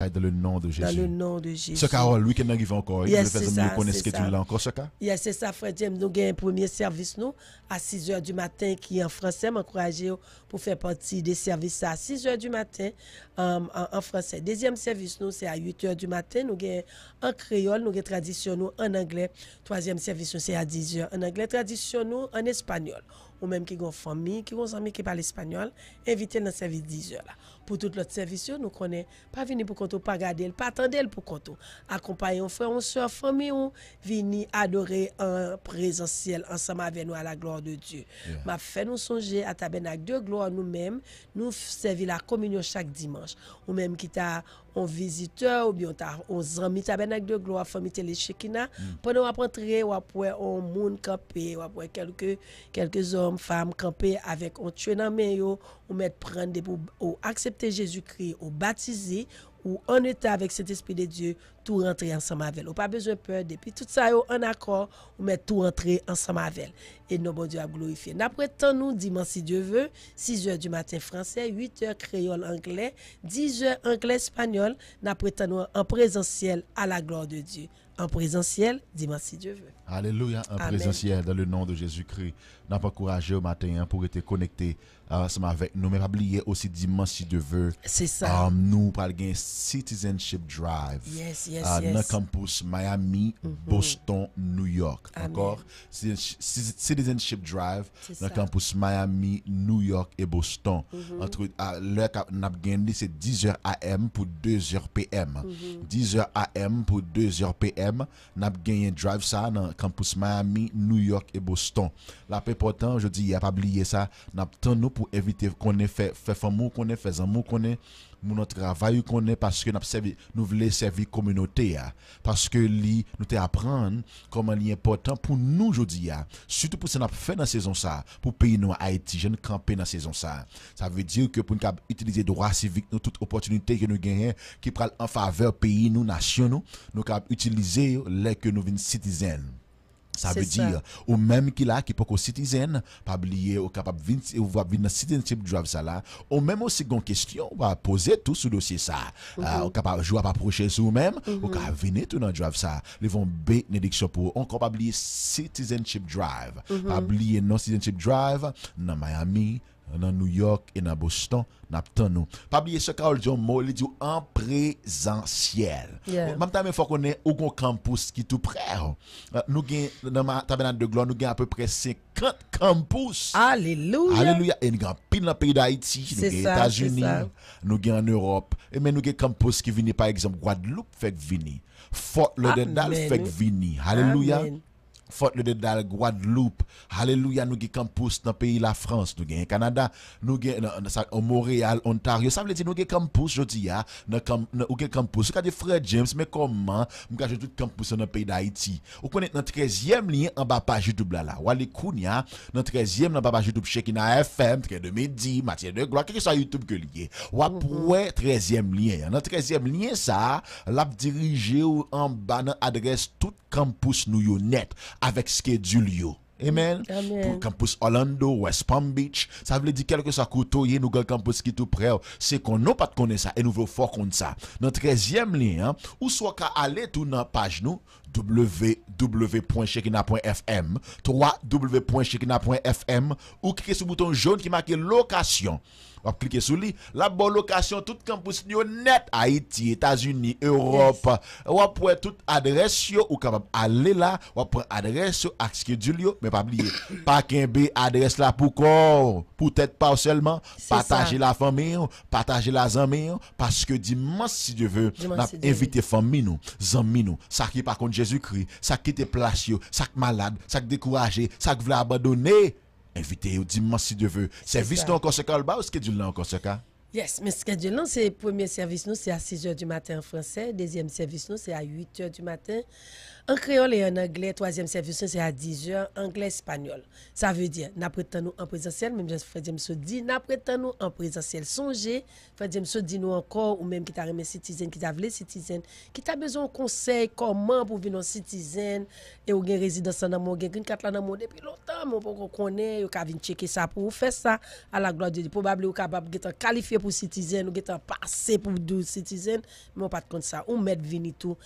Dans le nom de Jésus. Dans le nom de Jésus. Ce Carole, le week-end arrive encore. Yes, c'est ça. Connaissez ce que tu l'as encore, ce cas? Yes, c'est ça, frère James. Nous avons un premier service nous, à 6 h du matin qui est en français. M'encourager pour faire partie des services à 6 h du matin en français. Deuxième service nous, c'est à 8 h du matin. Nous avons en créole, nous avons tradition nous en anglais. Troisième service nous, c'est à 10 h en anglais. Tradition nous en espagnol. Ou même qui ont une famille, qui ont des amis qui parlent espagnol, invitez dans le service 10 h là. Pour tout l'autre service, nous connaissons pas venir pour compte, pas garder, pas attendre pour compte. Accompagner un frère, une soeur, famille, ou venir adorer en présentiel ensemble avec nous à la gloire de Dieu. M'a fait nous songer à tabernacle de gloire nous-mêmes, nous servir la communion chaque dimanche. Ou même qui t'a un visiteur ou bien t'a un ami tabernacle de gloire famille télé Shekina pendant on rentrer ou après on monde camper ou après quelques hommes femmes camper avec on tuer dans main yo ou mettre prendre pour accepter Jésus-Christ ou baptiser ou en état avec cet esprit de Dieu tout rentrer ensemble avec elle. Ou pas besoin de peur depuis tout ça yo en accord ou mettre tout rentrer ensemble avec elle. Et nos bon Dieu a glorifié. N'après temps nous dimanche si Dieu veut 6 h du matin français, 8 h créole anglais, 10 h anglais espagnol, n'après temps nous en présentiel à la gloire de Dieu. En présentiel dimanche si Dieu veut. Alléluia, en présentiel dans le nom de Jésus-Christ. N'a pas encouragé au matin pour être connecté ensemble avec nous, mais pas oublier aussi dimanche si Dieu veut. C'est ça. Nous parlons de Citizenship Drive. Yes. Dans le campus Miami, Boston, New York. D'accord? Citizenship Drive dans le campus Miami, New York et Boston. Entre l'heure qu'on a gagné, c'est 10 h AM pour 2 h PM. 10 h AM pour 2 h PM. On a gagné drive ça dans le campus Miami, New York et Boston. La paix pourtant, je dis, il n'y a pas oublié ça. On a nous pour éviter qu'on ait fait famille, qu'on ait fait amour, qu'on ait mon travail qu'on est parce que nous voulons servir communauté parce que nous te apprendre comment il est important pour nous aujourd'hui surtout pour ce qu'on a fait dans saison ça pour pays nous Haïti jeune camper dans saison ça veut dire que pour nous utiliser droit civique nous toute opportunité que nous gagnons qui prend en faveur pays nous nation nous utiliser les que nous venons citoyens. Ça veut dire, ou même qui là, qui peut être citoyen, pas oublier, ou capable de venir dans citizenship drive ça là, ou même aussi une question, on va poser tout sur le dossier ça. Ou capable jouer à approcher sur vous-même, ou capable venir tout dans drive ça. Ils vont bénédiction pour on capable oublier citizenship drive. Pas oublier non citizenship drive dans Miami, dans New York et dans Boston, nous. Pas oublier ce Carole John Mo, il dit en présentiel. Même temps, il faut qu'on ait un campus qui est tout près. Nous avons dans ma tabernacle de gloire, nous avons à peu près 50 campus. Alléluia. Alléluia. Et nous avons pile dans le pays d'Haïti, nous avons aux États-Unis, nous avons en Europe. Et mais nous avons un campus qui vient par exemple Guadeloupe fait venir. Fort Lauderdale fait venir. Alléluia. Fort Lauderdale, Guadeloupe, alléluia, nous avons campus dans le pays de la France, nous avons Canada, nous avons Montréal, Ontario. Ça veut dire nous avons campus, je dis, nous avons campus. Vous avez frère James, mais comment nous avons tout campus dans le pays d'Haïti? Vous connaissez notre 13e lien en bas page YouTube là. Ou allez Kounia, notre 13e en bas page YouTube Shekina FM, de midi, matière de gloire, qu'est-ce que c'est YouTube que lié? Ou après 13e lien. Notre 13e lien, ça, l'a dirigé en bas dans l'adresse tout campus nous net. Avec schedule yo. Amen. Pour campus Orlando, West Palm Beach, ça veut dire quelque chose à côté, nous avons campus qui est tout près. C'est qu'on n'a pas de connaître ça et nous voulons fort comme ça. Notre 13e lien, ou soit qu'à aller tout dans la page nous, www.shekina.fm, www.shekina.fm, ou cliquez sur le bouton jaune qui marque location. On va cliquer sur lui. La bonne location, tout campus net, Haïti, États-Unis, Europe. On va prendre toute adresse, ou capable aller là, on va prendre adresse, à schedule, mais pas oublier. Pas qu'un B adresse là pour corps, peut-être pas seulement, partager la famille, partager la famille, parce que dimanche, si Dieu veut, on a invité famille nous, amis nous, ça qui par contre Jésus-Christ, ça qui te place, ça qui malade, ça qui découragé, ça qui veut abandonner. Invité dimanche si Dieu veut. Service nous encore ce cas là ou schedule là encore ce cas? Yes, mais schedule là c'est premier service nous c'est à 6 h du matin en français, deuxième service nous c'est à 8 h du matin En créole et en anglais, troisième service, c'est à 10h, anglais, espagnol. Ça veut dire, nous prétendons nous en présentiel, même Freddy me dit, nous prétendons nous en présentiel. Songez, Freddy me dit nous encore, ou même qui t'a remis citizen, qui t'a voulu citizen, qui t'a besoin de conseil, comment pour venir citizen, et ou gen résidence dans mon gen green card là dans mon depuis longtemps, mais on connaît, ou ka venir checker ça pour faire ça, à la gloire de Dieu. Probablement, ou capable de qualifier pour citizen, ou de passer pour 12 citizen, mais on pas de compte ça, ou mettre vini tout,